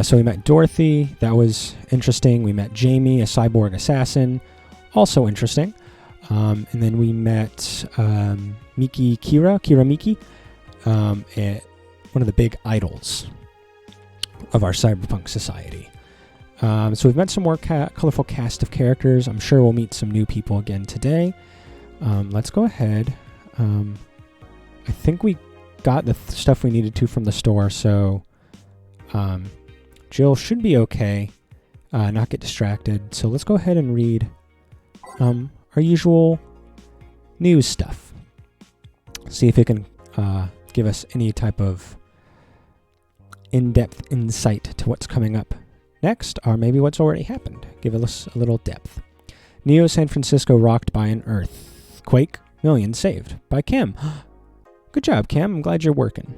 So we met Dorothy. That was interesting. We met Jamie, a cyborg assassin. Also interesting. And then we met Kira Miki, one of the big idols of our cyberpunk society. So we've met some more colorful cast of characters. I'm sure we'll meet some new people again today. Let's go ahead. I think we got the stuff we needed to from the store, so Jill should be okay, not get distracted. So let's go ahead and read our usual news stuff. See if it can give us any type of in-depth insight to what's coming up next, or maybe what's already happened. Give us a little depth. Neo San Francisco rocked by an earthquake. Millions saved by Kim. Good job, Kim. I'm glad you're working.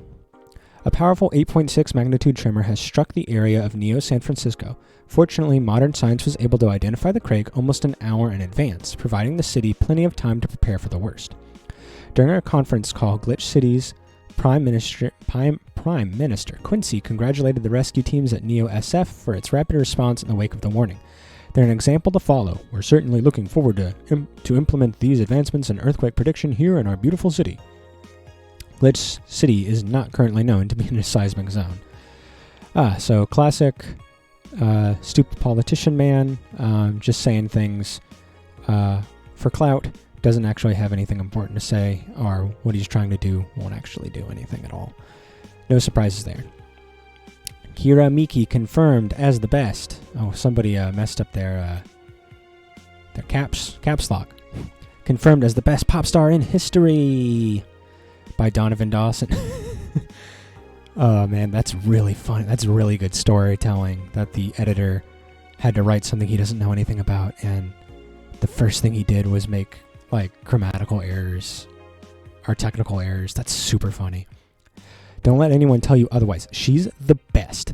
A powerful 8.6 magnitude tremor has struck the area of Neo San Francisco. Fortunately, modern science was able to identify the quake almost an hour in advance, providing the city plenty of time to prepare for the worst. During a conference call, Glitch City's Prime Minister Quincy congratulated the rescue teams at Neo SF for its rapid response in the wake of the warning. They're an example to follow. We're certainly looking forward to implement these advancements in earthquake prediction here in our beautiful city. Glitch City is not currently known to be in a seismic zone. So classic stupid politician man, just saying things for clout, doesn't actually have anything important to say, or what he's trying to do won't actually do anything at all. No surprises there. Kira Miki confirmed as the best. Oh, somebody messed up their caps lock. Confirmed as the best pop star in history by Donovan Dawson. Oh man, that's really fun. That's really good storytelling that the editor had to write something he doesn't know anything about, and the first thing he did was make grammatical errors or technical errors. That's super funny. Don't let anyone tell you otherwise. She's the best.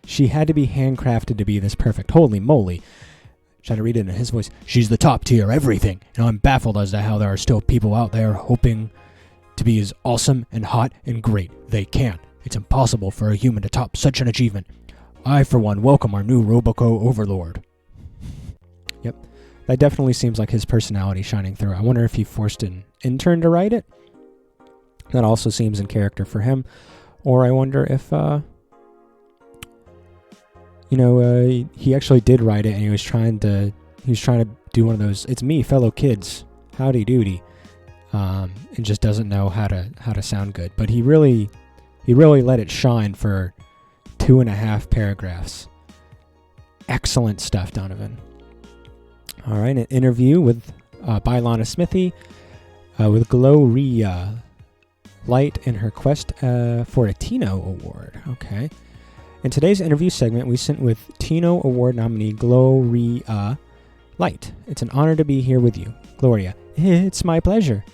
She had to be handcrafted to be this perfect. Holy moly. Try to read it in his voice. She's the top tier everything, and I'm baffled as to how there are still people out there hoping to be as awesome and hot and great. They can't. It's impossible for a human to top such an achievement. I, for one, welcome our new Roboco overlord. Yep. That definitely seems like his personality shining through. I wonder if he forced an intern to write it. That also seems in character for him. Or I wonder if, he actually did write it and he was trying to do one of those, it's me, fellow kids, howdy doody, and just doesn't know how to sound good. But he really let it shine for 2.5 paragraphs. Excellent stuff, Donovan. All right, an interview by Lana Smithy with Gloria Light in her quest for a Tino Award. Okay. In today's interview segment, we sent with Tino Award nominee Gloria Light. It's an honor to be here with you, Gloria. It's my pleasure.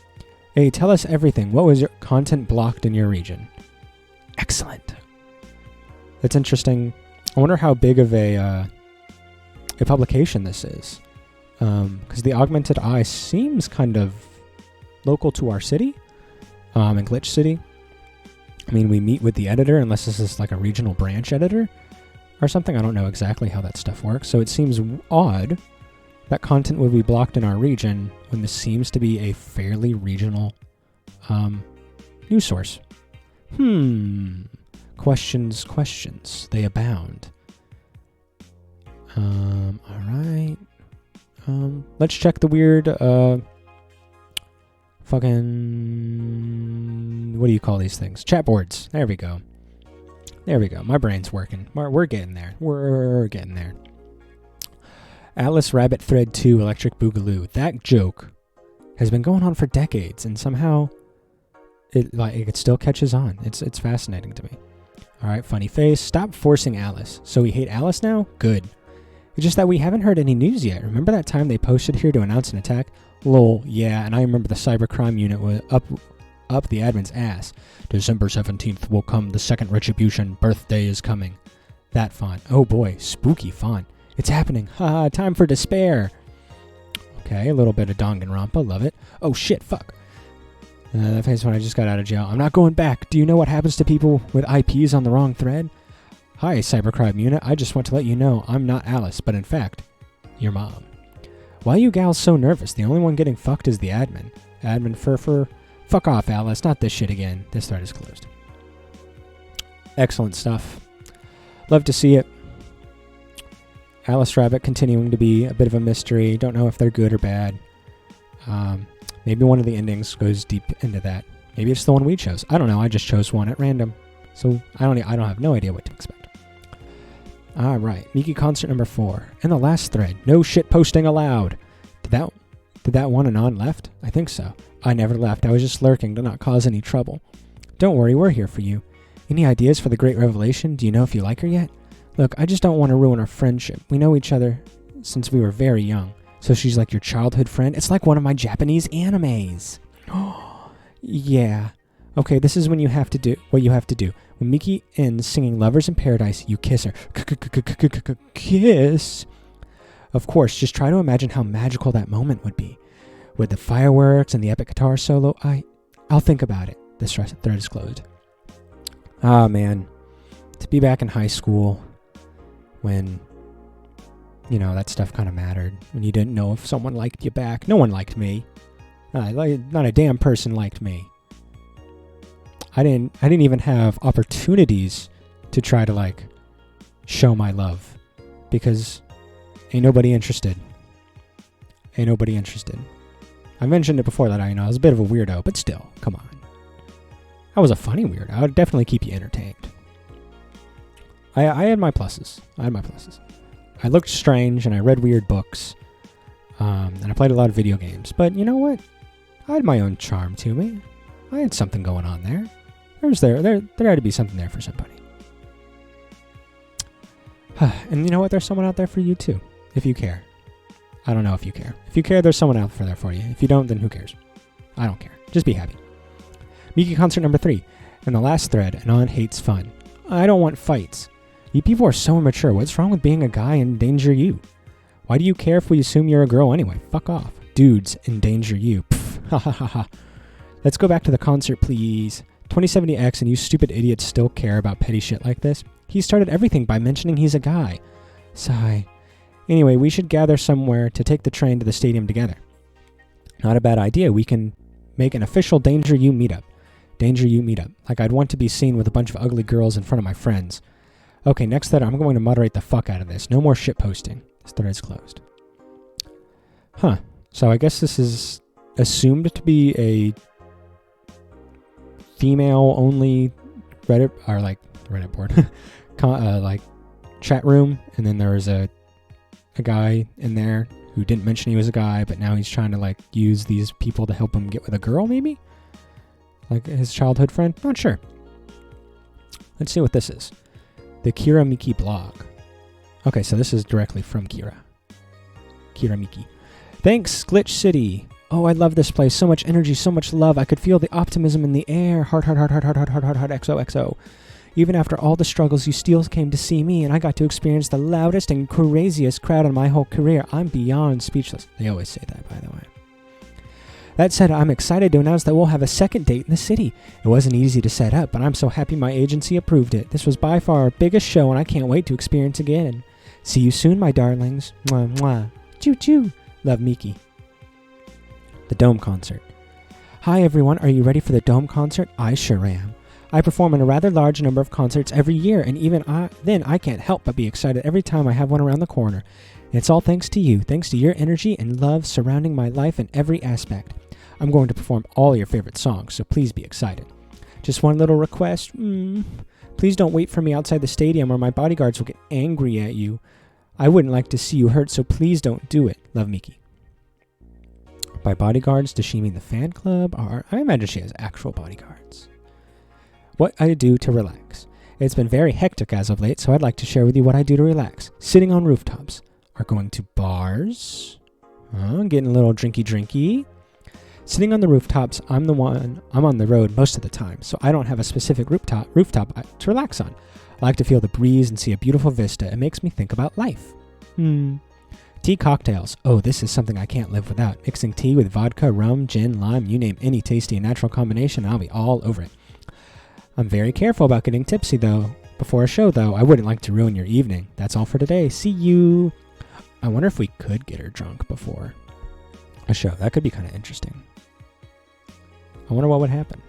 Hey, tell us everything. What was your content blocked in your region? Excellent. That's interesting. I wonder how big of a publication this is. Because the Augmented Eye seems kind of local to our city, in Glitch City. I mean, we meet with the editor, unless this is like a regional branch editor or something. I don't know exactly how that stuff works. So it seems odd that content would be blocked in our region when this seems to be a fairly regional news source. Questions. They abound. All right. Let's check the weird, what do you call these things? Chat boards. There we go. My brain's working. We're getting there. Atlas Rabbit Thread 2 Electric Boogaloo. That joke has been going on for decades, and somehow it still catches on. It's fascinating to me. All right, funny face. Stop forcing Alice. So we hate Alice now? Good. It's just that we haven't heard any news yet. Remember that time they posted here to announce an attack? Lol, yeah, and I remember the cybercrime unit was up the admin's ass. December 17th will come the second retribution. Birthday is coming. That font. Oh boy, spooky font. It's happening. Haha, time for despair. Okay, a little bit of Danganronpa. Love it. Oh shit, fuck. That face when I just got out of jail. I'm not going back. Do you know what happens to people with IPs on the wrong thread? Hi, Cybercrime Unit. I just want to let you know I'm not Alice, but in fact, your mom. Why are you gals so nervous? The only one getting fucked is the admin. Admin furfur. Fuck off, Alice. Not this shit again. This thread is closed. Excellent stuff. Love to see it. Alice Rabbit continuing to be a bit of a mystery. Don't know if they're good or bad. Maybe one of the endings goes deep into that. Maybe it's the one we chose. I don't know. I just chose one at random. So I don't have no idea what to expect. All right. Miki concert number 4. And the last thread. No shit posting allowed. Did that one anon left? I think so. I never left. I was just lurking to not cause any trouble. Don't worry. We're here for you. Any ideas for the great revelation? Do you know if you like her yet? Look, I just don't want to ruin our friendship. We know each other since we were very young. So she's like your childhood friend? It's like one of my Japanese animes. Yeah. Okay, this is when you have to do what you have to do. When Miki ends singing Lovers in Paradise, you kiss her. Kiss. Of course, just try to imagine how magical that moment would be. With the fireworks and the epic guitar solo. I'll think about it. This thread is closed. Ah, man. To be back in high school when, that stuff kind of mattered. When you didn't know if someone liked you back. No one liked me. Not a damn person liked me. I didn't even have opportunities to try to show my love because ain't nobody interested. I mentioned it before that I was a bit of a weirdo, but still, come on. I was a funny weirdo. I would definitely keep you entertained. I had my pluses. I looked strange and I read weird books. And I played a lot of video games. But you know what? I had my own charm to me. I had something going on there. There had to be something there for somebody. And you know what? There's someone out there for you too, if you care. I don't know if you care. If you care, there's someone out there for you. If you don't, then who cares? I don't care. Just be happy. Miki concert number 3. And the last thread, Anon hates fun. I don't want fights. You people are so immature. What's wrong with being a guy endanger you? Why do you care if we assume you're a girl anyway? Fuck off. Dudes endanger you. Pff, ha ha ha ha. Let's go back to the concert, please. 2070X and you stupid idiots still care about petty shit like this? He started everything by mentioning he's a guy. Sigh. Anyway, we should gather somewhere to take the train to the stadium together. Not a bad idea. We can make an official Danger You meetup. Danger You meetup. Like I'd want to be seen with a bunch of ugly girls in front of my friends. Okay, next thread, I'm going to moderate the fuck out of this. No more shit posting. This thread is closed. Huh. So I guess this is assumed to be a female-only Reddit, or Reddit board, chat room, and then there was a guy in there who didn't mention he was a guy, but now he's trying to use these people to help him get with a girl, maybe? Like his childhood friend? Not sure. Let's see what this is. The Kira Miki blog. Okay, so this is directly from Kira. Kira Miki. Thanks, Glitch City. Oh, I love this place. So much energy, so much love. I could feel the optimism in the air. Heart, XOXO. Even after all the struggles, you still came to see me, and I got to experience the loudest and craziest crowd in my whole career. I'm beyond speechless. They always say that, by the way. That said, I'm excited to announce that we'll have a second date in the city. It wasn't easy to set up, but I'm so happy my agency approved it. This was by far our biggest show, and I can't wait to experience again. See you soon, my darlings. Mwah, mwah. Choo choo. Love, Miki. The Dome Concert. Hi, everyone. Are you ready for the Dome Concert? I sure am. I perform in a rather large number of concerts every year, and even then I can't help but be excited every time I have one around the corner. It's all thanks to you, thanks to your energy and love surrounding my life in every aspect. I'm going to perform all your favorite songs, so please be excited. Just one little request. Please don't wait for me outside the stadium or my bodyguards will get angry at you. I wouldn't like to see you hurt, so please don't do it. Love, Miki. By bodyguards, does she mean the fan club? Or I imagine she has actual bodyguards. What I do to relax. It's been very hectic as of late, so I'd like to share with you what I do to relax. Sitting on rooftops. Or going to bars. Getting a little drinky. Sitting on the rooftops, I'm on the road most of the time, so I don't have a specific rooftop to relax on. I like to feel the breeze and see a beautiful vista. It makes me think about life. Tea cocktails. Oh, this is something I can't live without. Mixing tea with vodka, rum, gin, lime, you name any tasty and natural combination, I'll be all over it. I'm very careful about getting tipsy, though. before a show, though. I wouldn't like to ruin your evening. That's all for today. See you. I wonder if we could get her drunk before a show. That could be kind of interesting. I wonder what would happen.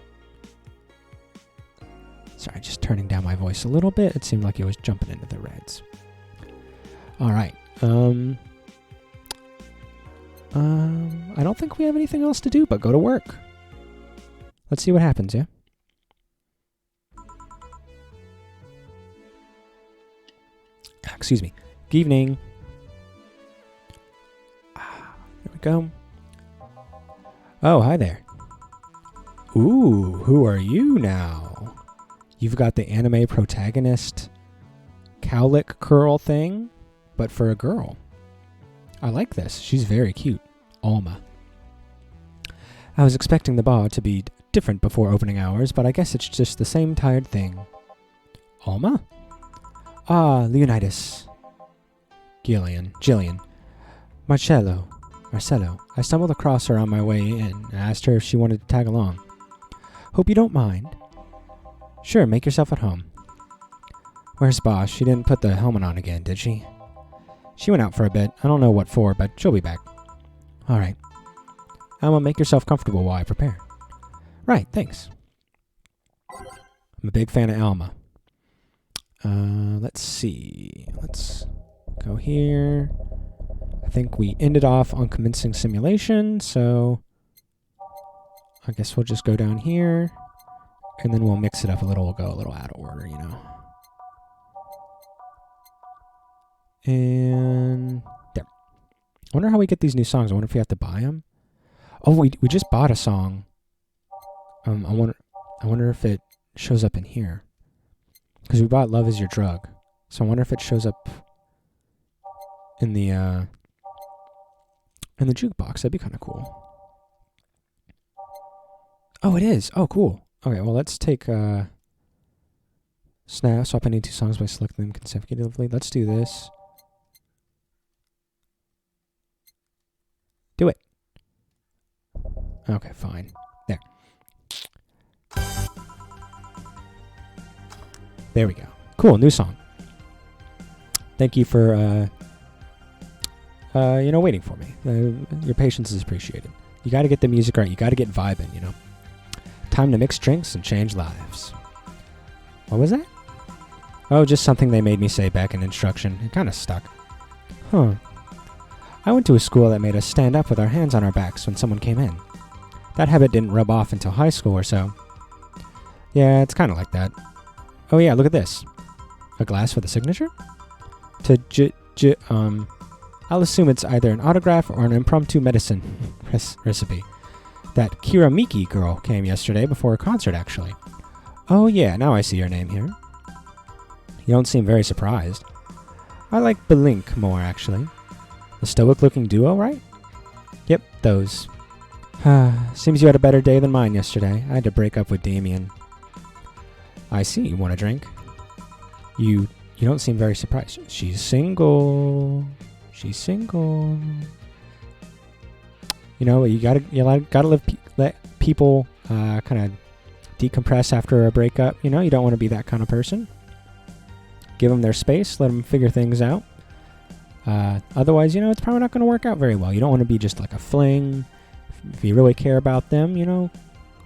Sorry, just turning down my voice a little bit. It seemed like it was jumping into the reds. All right. I don't think we have anything else to do but go to work. Let's see what happens, yeah? Excuse me. Good evening. There we go. Oh, hi there. Ooh, who are you now? You've got the anime protagonist cowlick curl thing, but for a girl. I like this. She's very cute. Alma. I was expecting the bar to be different before opening hours, but I guess it's just the same tired thing. Alma? Ah, Leonidas. Jillian. Marcello. I stumbled across her on my way in and asked her if she wanted to tag along. Hope you don't mind. Sure, make yourself at home. Where's Bosch? She didn't put the helmet on again, did she? She went out for a bit. I don't know what for, but she'll be back. All right. Alma, make yourself comfortable while I prepare. Right, thanks. I'm a big fan of Alma. Let's see. Let's go here. I think we ended off on commencing simulation, so I guess we'll just go down here, and then we'll mix it up a little. We'll go a little out of order, you know. And there. I wonder how we get these new songs. I wonder if we have to buy them. Oh, we just bought a song. I wonder if it shows up in here. Because we bought Love Is Your Drug. So I wonder if it shows up in the jukebox. That'd be kind of cool. Oh, it is. Oh, cool. Okay, well, let's take swap any two songs by selecting them consecutively. Let's do this. Do it. Okay, fine. There. There we go. Cool, new song. Thank you for, waiting for me. Your patience is appreciated. You got to get the music right. You got to get vibing, you know. Time to mix drinks and change lives. What was that? Oh, just something they made me say back in instruction. It kind of stuck. Huh. I went to a school that made us stand up with our hands on our backs when someone came in. That habit didn't rub off until high school or so. Yeah, it's kind of like that. Oh yeah, look at this. A glass with a signature? I'll assume it's either an autograph or an impromptu medicine recipe. That Kira Miki girl came yesterday before a concert, actually. Oh yeah, now I see your name here. You don't seem very surprised. I like Belink more, actually. The stoic-looking duo, right? Yep, those. Seems you had a better day than mine yesterday. I had to break up with Damien. I see. You want a drink? You don't seem very surprised. She's single. She's single. You know, you gotta let people kind of decompress after a breakup. You know, you don't want to be that kind of person. Give them their space. Let them figure things out. Otherwise, you know, it's probably not going to work out very well. You don't want to be just like a fling. If you really care about them, you know,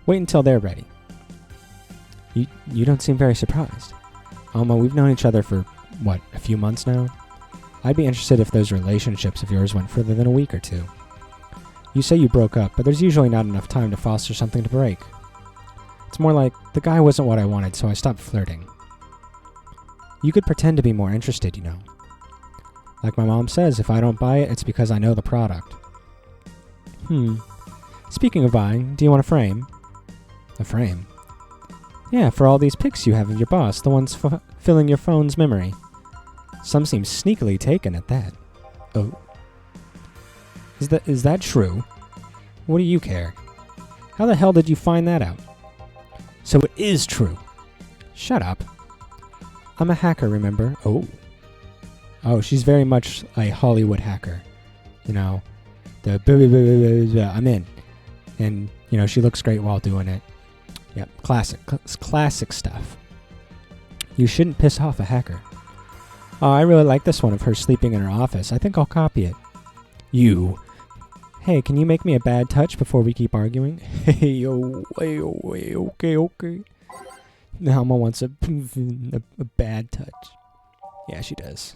wait until they're ready. You don't seem very surprised. Alma, we've known each other for, what, a few months now? I'd be interested if those relationships of yours went further than a week or two. You say you broke up, but there's usually not enough time to foster something to break. It's more like, the guy wasn't what I wanted, so I stopped flirting. You could pretend to be more interested, you know. Like my mom says, if I don't buy it, it's because I know the product. Speaking of buying, do you want a frame? A frame? Yeah, for all these pics you have of your boss, the ones filling your phone's memory. Some seem sneakily taken at that. Oh. Is that true? What do you care? How the hell did you find that out? So it is true. Shut up. I'm a hacker, remember? Oh, she's very much a Hollywood hacker. You know, I'm in. And, you know, she looks great while doing it. Yep, classic stuff. You shouldn't piss off a hacker. Oh, I really like this one of her sleeping in her office. I think I'll copy it. You. Hey, can you make me a bad touch before we keep arguing? Hey, yo, okay. Alma wants a bad touch. Yeah, she does.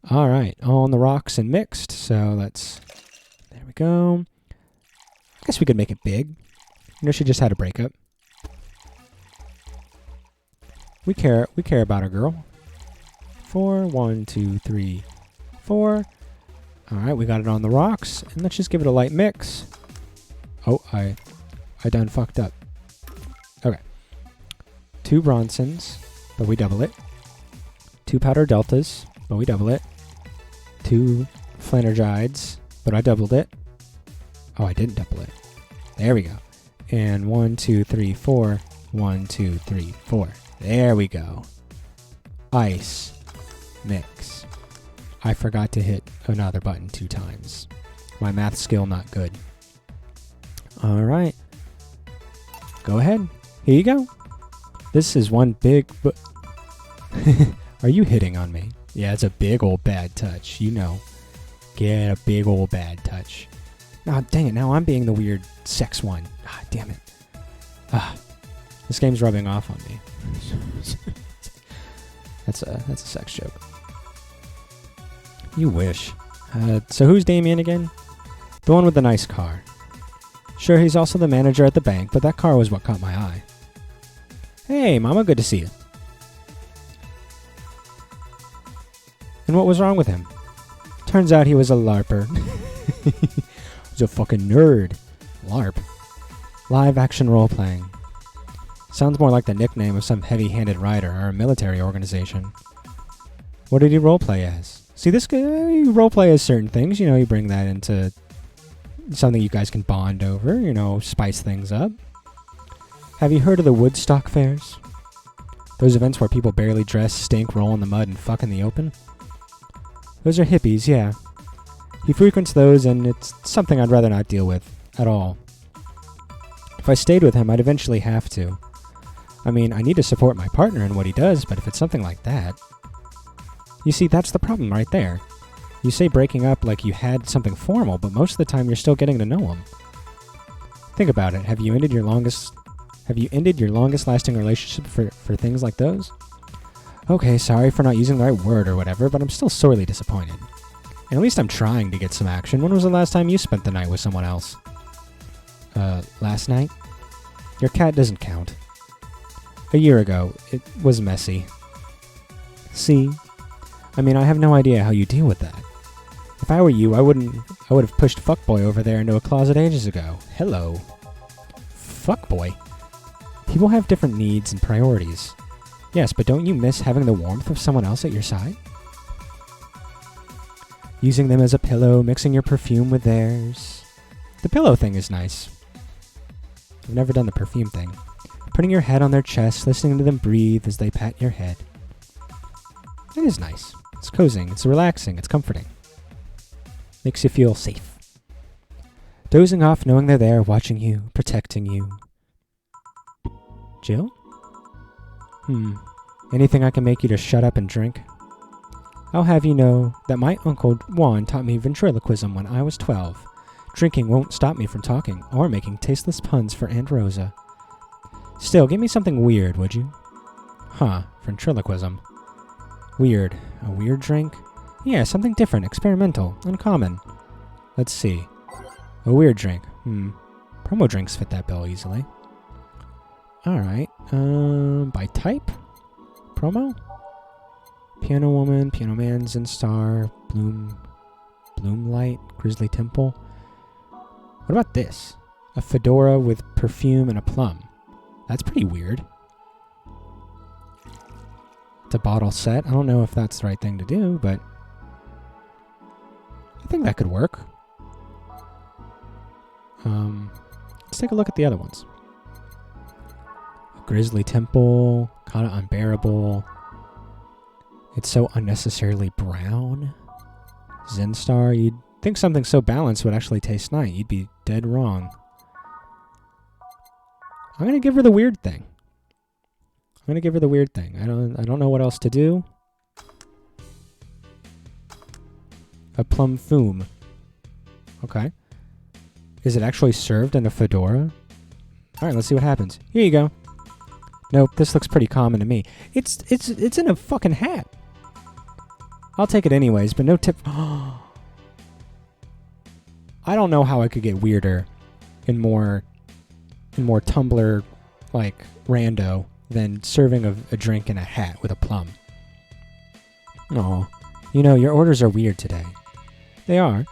All right, all on the rocks and mixed. So there we go. I guess we could make it big. You know, she just had a breakup. We care about our girl. 4, 1, 2, 3, 4. All right, we got it on the rocks, and let's just give it a light mix. Oh, I done fucked up. Okay. 2 Bronsons, but we double it. 2 powder deltas, but we double it. 2 Flanergides, but I doubled it. Oh, I didn't double it. There we go. And 1, 2, 3, 4. 1, 2, 3, 4. There we go. Ice. Mix. I forgot to hit another button 2 times. My math skill not good. All right. Go ahead. Here you go. This is one big... Are you hitting on me? Yeah, it's a big old bad touch. You know. Get a big old bad touch. Oh, dang it. Now I'm being the weird sex one. Ah, damn it. Ah, this game's rubbing off on me. That's a sex joke. You wish. So who's Damien again? The one with the nice car. Sure, he's also the manager at the bank, but that car was what caught my eye. Hey, Mama, good to see you. And what was wrong with him? Turns out he was a LARPer. He was a fucking nerd. LARP. Live action role-playing. Sounds more like the nickname of some heavy-handed writer or a military organization. What did he roleplay as? See, this guy, you roleplay as certain things. You know, you bring that into something you guys can bond over. You know, spice things up. Have you heard of the Woodstock fairs? Those events where people barely dress, stink, roll in the mud, and fuck in the open? Those are hippies, yeah. He frequents those, and it's something I'd rather not deal with at all. If I stayed with him, I'd eventually have to. I mean, I need to support my partner in what he does, but if it's something like that... You see, that's the problem right there. You say breaking up like you had something formal, but most of the time you're still getting to know him. Think about it. Have you ended your longest lasting relationship for things like those? Okay, sorry for not using the right word or whatever, but I'm still sorely disappointed. And at least I'm trying to get some action. When was the last time you spent the night with someone else? Last night? Your cat doesn't count. A year ago. It was messy. See? I mean, I have no idea how you deal with that. If I were you, I would have pushed Fuckboy over there into a closet ages ago. Hello. Fuckboy? People have different needs and priorities. Yes, but don't you miss having the warmth of someone else at your side? Using them as a pillow, mixing your perfume with theirs. The pillow thing is nice. I've never done the perfume thing. Putting your head on their chest, listening to them breathe as they pat your head. It is nice. It's cozying, it's relaxing, it's comforting. Makes you feel safe. Dozing off knowing they're there, watching you, protecting you. Jill? Anything I can make you to shut up and drink? I'll have you know that my uncle Juan taught me ventriloquism when I was 12. Drinking won't stop me from talking or making tasteless puns for Aunt Rosa. Still, give me something weird, would you? Huh, ventriloquism. Weird. A weird drink? Yeah, something different, experimental, uncommon. Let's see. A weird drink. Promo drinks fit that bill easily. Alright. By type? Promo? Piano Woman, Piano Man, Zen Star, Bloomlight, Grizzly Temple. What about this? A fedora with perfume and a plum. That's pretty weird. It's a bottle set. I don't know if that's the right thing to do, but I think that could work. Let's take a look at the other ones. A Grizzly Temple, kind of unbearable. It's so unnecessarily brown. Zen Star, you'd think something so balanced would actually taste nice. You'd be dead wrong. I'm going to give her the weird thing. I'm gonna give her the weird thing. I don't know what else to do. A plum fume. Okay. Is it actually served in a fedora? Alright, let's see what happens. Here you go. Nope, this looks pretty common to me. It's in a fucking hat. I'll take it anyways, but no tip. I don't know how I could get weirder and more Tumblr like rando than serving a drink in a hat with a plum. Aw. You know, your orders are weird today. They are.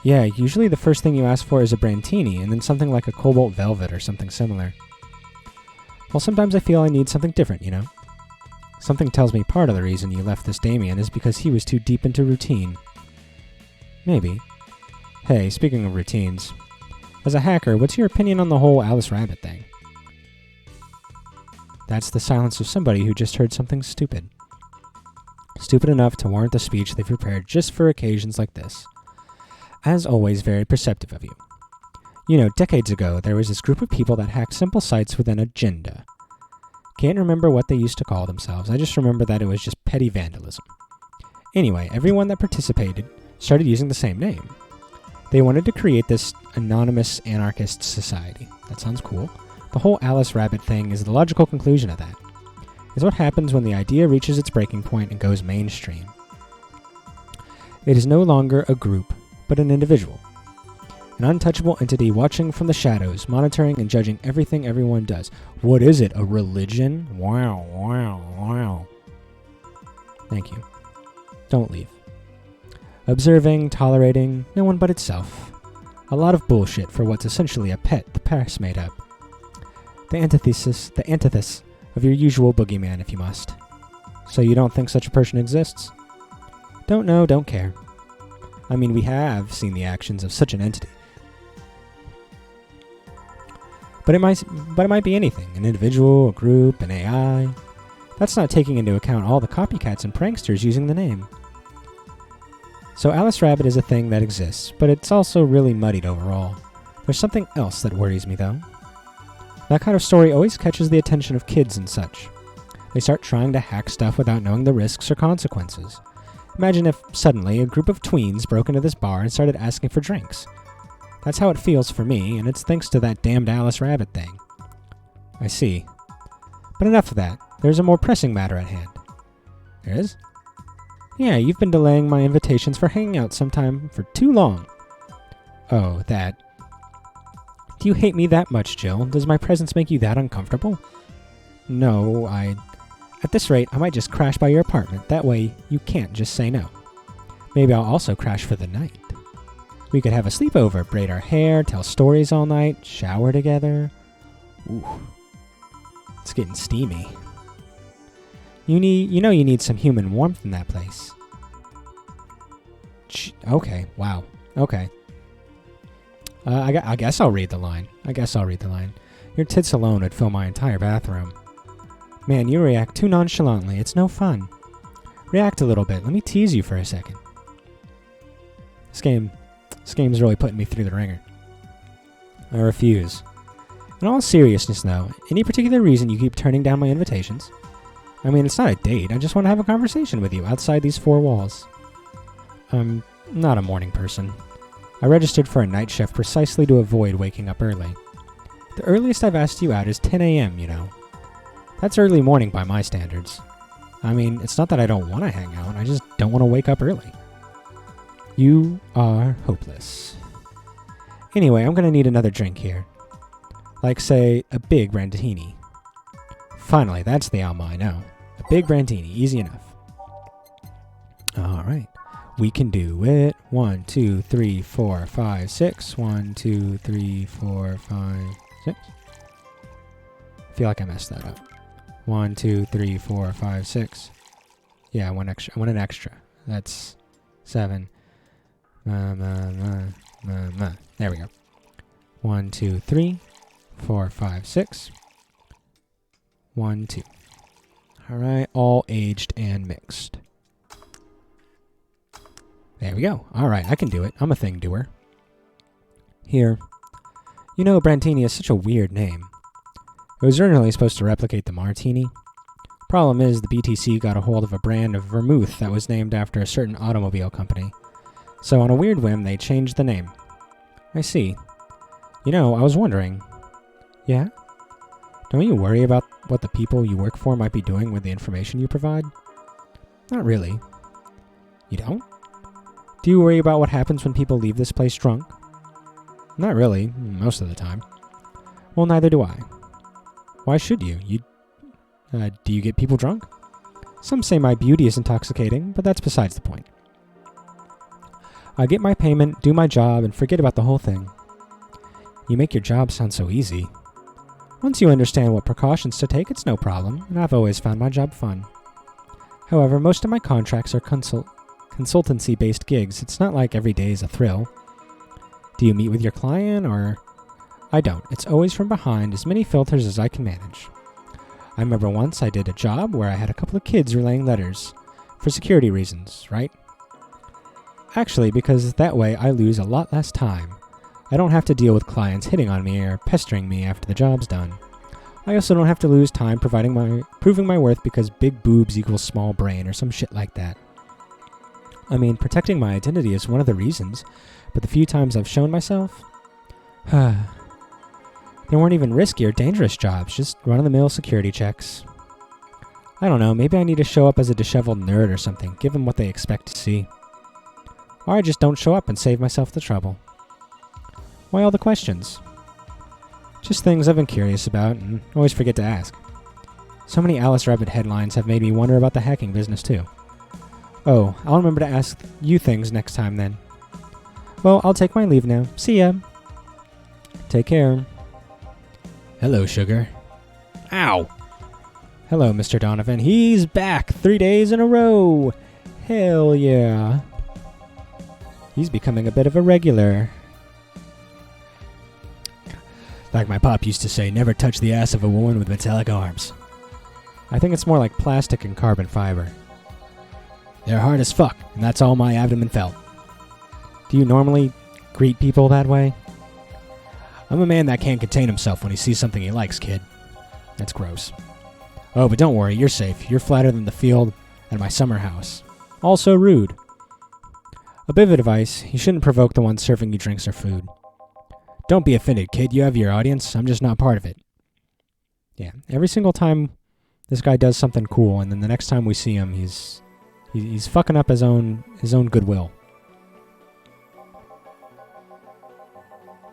Yeah, usually the first thing you ask for is a Brantini, and then something like a Cobalt Velvet or something similar. Well, sometimes I feel I need something different, you know? Something tells me part of the reason you left this Damien is because he was too deep into routine. Maybe. Hey, speaking of routines, as a hacker, what's your opinion on the whole Alice Rabbit thing? That's the silence of somebody who just heard something stupid. Stupid enough to warrant the speech they've prepared just for occasions like this. As always, very perceptive of you. You know, decades ago, there was this group of people that hacked simple sites with an agenda. Can't remember what they used to call themselves, I just remember that it was just petty vandalism. Anyway, everyone that participated started using the same name. They wanted to create this anonymous anarchist society. That sounds cool. The whole Alice Rabbit thing is the logical conclusion of that. It's what happens when the idea reaches its breaking point and goes mainstream. It is no longer a group, but an individual. An untouchable entity watching from the shadows, monitoring and judging everything everyone does. What is it, a religion? Wow, wow, wow. Thank you. Don't leave. Observing, tolerating, no one but itself. A lot of bullshit for what's essentially a pet the press made up. The antithesis of your usual boogeyman, if you must. So you don't think such a person exists? Don't know, don't care. I mean, we have seen the actions of such an entity. But it might be anything. An individual, a group, an AI. That's not taking into account all the copycats and pranksters using the name. So Alice Rabbit is a thing that exists, but it's also really muddied overall. There's something else that worries me, though. That kind of story always catches the attention of kids and such. They start trying to hack stuff without knowing the risks or consequences. Imagine if, suddenly, a group of tweens broke into this bar and started asking for drinks. That's how it feels for me, and it's thanks to that damned Alice Rabbit thing. I see. But enough of that. There's a more pressing matter at hand. There is? Yeah, you've been delaying my invitations for hanging out sometime for too long. Oh, that. Do you hate me that much, Jill? Does my presence make you that uncomfortable? No, At this rate, I might just crash by your apartment. That way, you can't just say no. Maybe I'll also crash for the night. We could have a sleepover, braid our hair, tell stories all night, shower together. Ooh. It's getting steamy. You need some human warmth in that place. Okay, wow. Okay. I guess I'll read the line. Your tits alone would fill my entire bathroom. Man, you react too nonchalantly. It's no fun. React a little bit. Let me tease you for a second. This game's really putting me through the ringer. I refuse. In all seriousness, though, any particular reason you keep turning down my invitations? I mean, it's not a date. I just want to have a conversation with you outside these four walls. I'm not a morning person. I registered for a night shift precisely to avoid waking up early. The earliest I've asked you out is 10 a.m., you know. That's early morning by my standards. I mean, it's not that I don't want to hang out, I just don't want to wake up early. You are hopeless. Anyway, I'm going to need another drink here. Like, say, a big Brantini. Finally, that's the Alma I know. A big Brantini, easy enough. Alright. We can do it. 1, 2, 3, 4, 5, 6. 1, 2, 3, 4, 5, 6. I feel like I messed that up. 1, 2, 3, 4, 5, 6. Yeah, I want an extra. That's 7. There we go. 1, 2, 3, 4, 5, 6. 1, 2. Alright, all aged and mixed. There we go. Alright, I can do it. I'm a thing doer. Here. You know, Brantini is such a weird name. It was originally supposed to replicate the martini. Problem is, the BTC got a hold of a brand of vermouth that was named after a certain automobile company. So on a weird whim, they changed the name. I see. You know, I was wondering. Yeah? Don't you worry about what the people you work for might be doing with the information you provide? Not really. You don't? Do you worry about what happens when people leave this place drunk? Not really, most of the time. Well, neither do I. Why should you? Do you get people drunk? Some say my beauty is intoxicating, but that's besides the point. I get my payment, do my job, and forget about the whole thing. You make your job sound so easy. Once you understand what precautions to take, it's no problem, and I've always found my job fun. However, most of my contracts are consultancy-based gigs. It's not like every day is a thrill. Do you meet with your client, or... I don't. It's always from behind, as many filters as I can manage. I remember once I did a job where I had a couple of kids relaying letters. For security reasons, right? Actually, because that way I lose a lot less time. I don't have to deal with clients hitting on me or pestering me after the job's done. I also don't have to lose time proving my worth because big boobs equals small brain or some shit like that. I mean, protecting my identity is one of the reasons, but the few times I've shown myself... They weren't even risky or dangerous jobs, just run-of-the-mill security checks. I don't know, maybe I need to show up as a disheveled nerd or something, give them what they expect to see. Or I just don't show up and save myself the trouble. Why all the questions? Just things I've been curious about and always forget to ask. So many Alice Rabbit headlines have made me wonder about the hacking business too. Oh, I'll remember to ask you things next time then. Well, I'll take my leave now. See ya. Take care. Hello, sugar. Ow! Hello, Mr. Donovan. He's back 3 days in a row. Hell yeah. He's becoming a bit of a regular. Like my pop used to say, never touch the ass of a woman with metallic arms. I think it's more like plastic and carbon fiber. They're hard as fuck, and that's all my abdomen felt. Do you normally greet people that way? I'm a man that can't contain himself when he sees something he likes, kid. That's gross. Oh, but don't worry, you're safe. You're flatter than the field and my summer house. Also rude. A bit of advice, you shouldn't provoke the one serving you drinks or food. Don't be offended, kid. You have your audience. I'm just not part of it. Yeah, every single time this guy does something cool, and then the next time we see him, he's fucking up his own goodwill.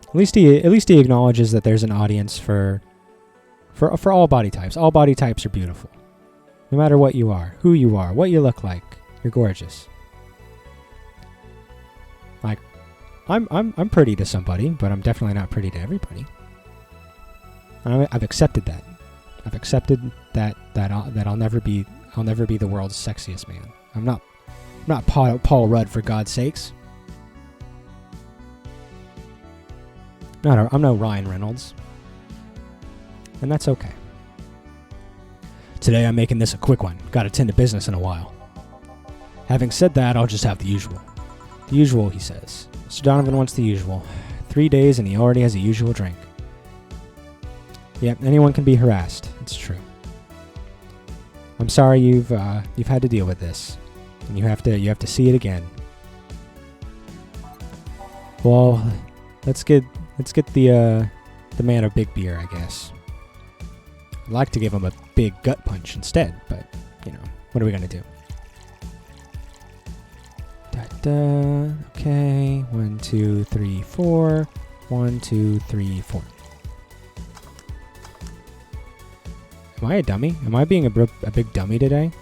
At least he acknowledges that there's an audience for all body types. All body types are beautiful. No matter what you are, who you are, what you look like, you're gorgeous. Like, I'm pretty to somebody, but I'm definitely not pretty to everybody. I've accepted that. I've accepted that I'll never be the world's sexiest man. I'm not Paul Rudd, for God's sakes. I'm no Ryan Reynolds. And that's okay. Today I'm making this a quick one. Gotta tend to business in a while. Having said that, I'll just have the usual. The usual, he says. Mr. Donovan wants the usual. 3 days and he already has a usual drink. Yep, anyone can be harassed. It's true. I'm sorry you've had to deal with this. And you have to see it again. Well, let's get the man a big beer, I guess. I'd like to give him a big gut punch instead, but, what are we going to do? Okay, 1, 2, 3, 4. 1, 2, 3, 4. Am I a dummy? Am I being a big dummy today?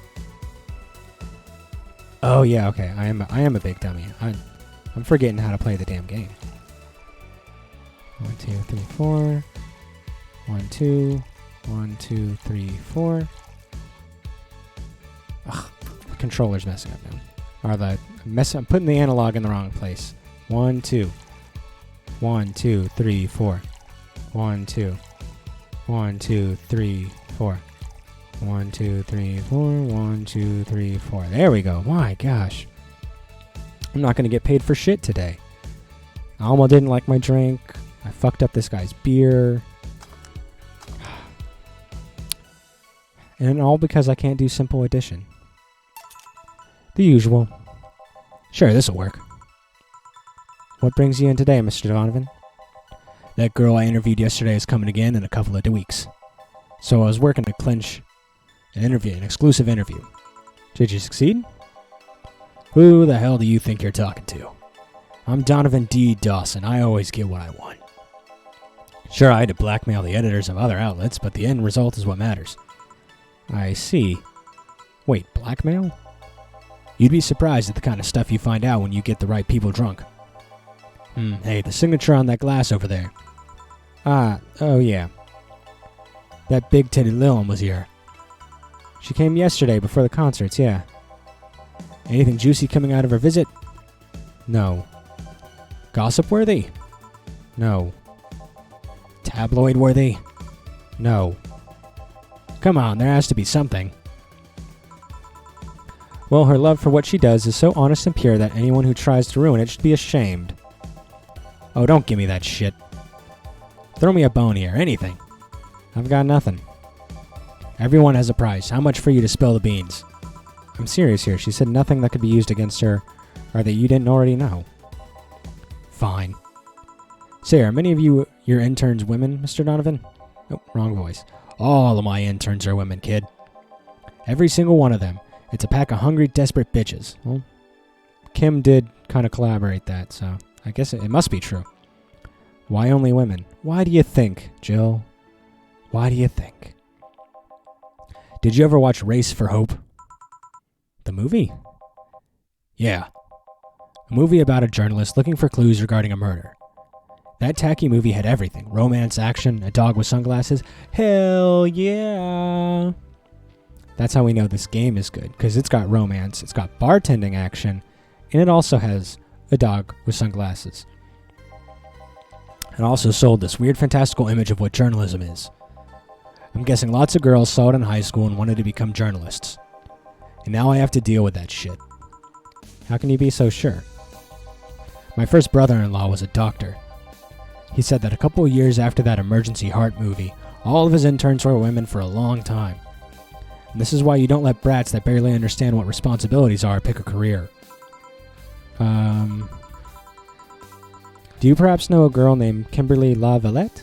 Oh yeah, okay. I am a big dummy. I'm forgetting how to play the damn game. 1, 2, 3, 4. 1, 2. 1, 2, 3, 4. Ugh, the controller's messing up now. I'm putting the analog in the wrong place. 1, 2. 1, 2, 3, 4. 1, 2. 1, 2, 3, 4. 1, 2, 3, 4. 1, 2, 3, 4. There we go. My gosh. I'm not going to get paid for shit today. Alma didn't like my drink. I fucked up this guy's beer. And all because I can't do simple addition. The usual. Sure, this'll work. What brings you in today, Mr. Donovan? That girl I interviewed yesterday is coming again in a couple of weeks. So I was working to clinch an exclusive interview. Did you succeed? Who the hell do you think you're talking to? I'm Donovan D. Dawson. I always get what I want. Sure, I had to blackmail the editors of other outlets, but the end result is what matters. I see. Wait, blackmail? You'd be surprised at the kind of stuff you find out when you get the right people drunk. Hey, the signature on that glass over there. Oh yeah. That big-titted Lillian was here. She came yesterday before the concerts, yeah. Anything juicy coming out of her visit? No. Gossip-worthy? No. Tabloid-worthy? No. Come on, there has to be something. Well, her love for what she does is so honest and pure that anyone who tries to ruin it should be ashamed. Oh, don't give me that shit. Throw me a bone here, anything. I've got nothing. Everyone has a price. How much for you to spill the beans? I'm serious here. She said nothing that could be used against her or that you didn't already know. Fine. Say, are many of your interns women, Mr. Donovan? Oh, wrong voice. All of my interns are women, kid. Every single one of them. It's a pack of hungry, desperate bitches. Well, Kim did kind of collaborate that, so I guess it must be true. Why only women? Why do you think, Jill? Why do you think? Did you ever watch Race for Hope? The movie? Yeah. A movie about a journalist looking for clues regarding a murder. That tacky movie had everything. Romance, action, a dog with sunglasses. Hell yeah! That's how we know this game is good, because it's got romance, it's got bartending action, and it also has a dog with sunglasses. It also sold this weird fantastical image of what journalism is. I'm guessing lots of girls saw it in high school and wanted to become journalists. And now I have to deal with that shit. How can you be so sure? My first brother-in-law was a doctor. He said that a couple of years after that emergency heart movie, all of his interns were women for a long time. And this is why you don't let brats that barely understand what responsibilities are pick a career. Do you perhaps know a girl named Kimberly LaVallette?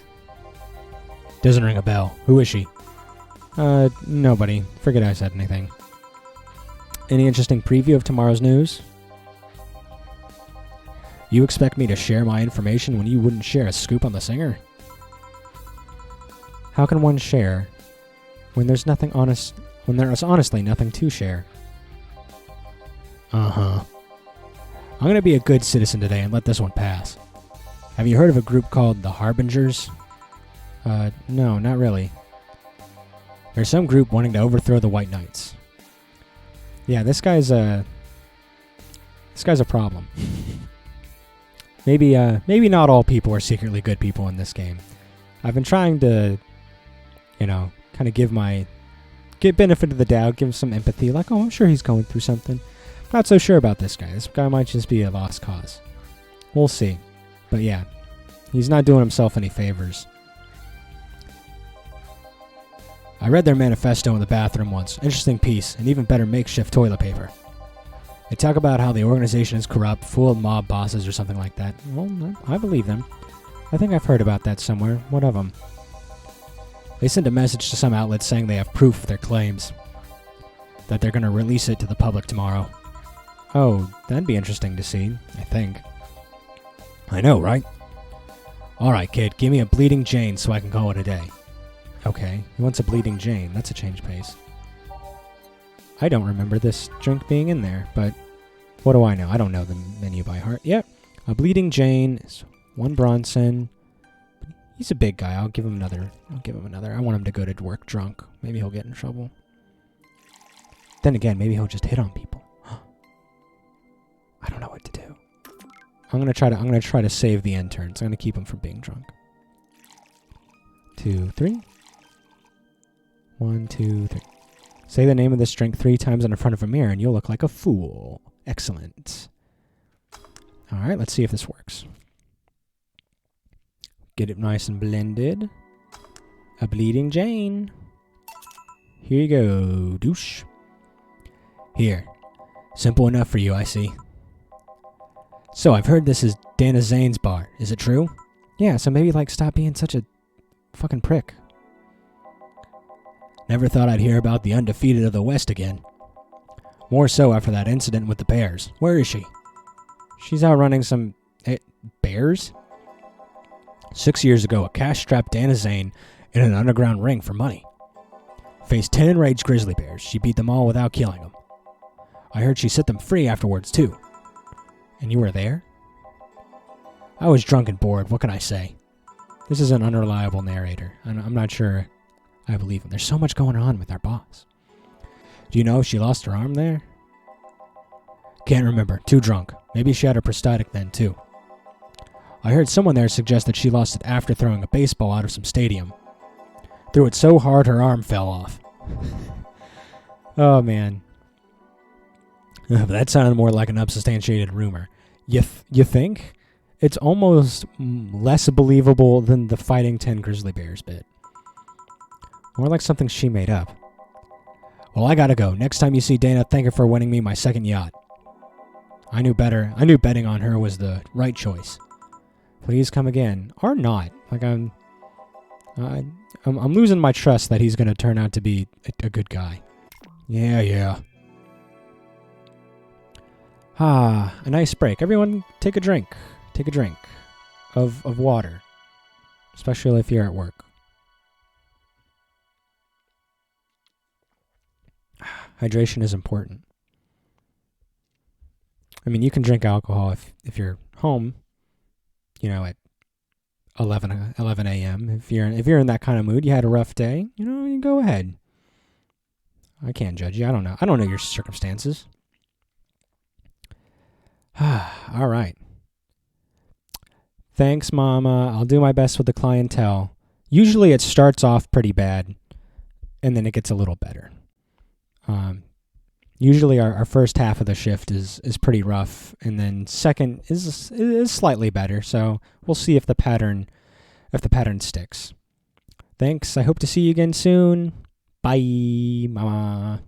Doesn't ring a bell. Who is she? Nobody. Forget I said anything. Any interesting preview of tomorrow's news? You expect me to share my information when you wouldn't share a scoop on the singer? How can one share when there's nothing honest, when there is honestly nothing to share? I'm gonna be a good citizen today and let this one pass. Have you heard of a group called the Harbingers? No, not really. There's some group wanting to overthrow the White Knights. Yeah, this guy's a problem. Maybe not all people are secretly good people in this game. I've been trying to, kind of give benefit of the doubt, give him some empathy, like, oh, I'm sure he's going through something. Not so sure about this guy. This guy might just be a lost cause. We'll see. But yeah, he's not doing himself any favors. I read their manifesto in the bathroom once. Interesting piece, and even better makeshift toilet paper. They talk about how the organization is corrupt, full of mob bosses or something like that. Well, I believe them. I think I've heard about that somewhere. What of them? They sent a message to some outlets saying they have proof of their claims. That they're going to release it to the public tomorrow. Oh, that'd be interesting to see, I think. I know, right? Alright, kid, give me a Bleeding Jane so I can call it a day. Okay, he wants a Bleeding Jane. That's a change pace. I don't remember this drink being in there, but what do I know? I don't know the menu by heart. Yep, a Bleeding Jane is 1 Bronson. He's a big guy. I'll give him another. I want him to go to work drunk. Maybe he'll get in trouble. Then again, maybe he'll just hit on people. I don't know what to do. I'm gonna try to save the interns. I'm gonna keep him from being drunk. 2, 3. 1, 2, 3. Say the name of this drink 3 times in front of a mirror and you'll look like a fool. Excellent. Alright, let's see if this works. Get it nice and blended. A Bleeding Jane. Here you go, douche. Here. Simple enough for you, I see. So, I've heard this is Dana Zane's bar. Is it true? Yeah, so maybe, stop being such a fucking prick. Never thought I'd hear about the undefeated of the West again. More so after that incident with the bears. Where is she? She's out running some... bears? 6 years ago, a cash-strapped Dana Zane in an underground ring for money. Faced 10 enraged grizzly bears. She beat them all without killing them. I heard she set them free afterwards, too. And you were there? I was drunk and bored. What can I say? This is an unreliable narrator. I'm not sure I believe him. There's so much going on with our boss. Do you know if she lost her arm there? Can't remember. Too drunk. Maybe she had her prosthetic then, too. I heard someone there suggest that she lost it after throwing a baseball out of some stadium. Threw it so hard her arm fell off. Oh, man. That sounded more like an unsubstantiated rumor. You think? It's almost less believable than the fighting 10 grizzly bears bit. More like something she made up. Well, I gotta go. Next time you see Dana, thank her for winning me my second yacht. I knew better. I knew betting on her was the right choice. Please come again. Or not. I'm losing my trust that he's gonna turn out to be a good guy. Yeah. A nice break. Everyone take a drink. Take a drink of water. Especially if you're at work. Hydration is important. I mean, you can drink alcohol if you're home, at 11 a.m. If you're in that kind of mood, you had a rough day, you go ahead. I can't judge you. I don't know your circumstances. All right. Thanks, Mama. I'll do my best with the clientele. Usually it starts off pretty bad, and then it gets a little better. Usually our first half of the shift is pretty rough, and then second is slightly better. So we'll see if the pattern sticks. Thanks. I hope to see you again soon. Bye, Mama.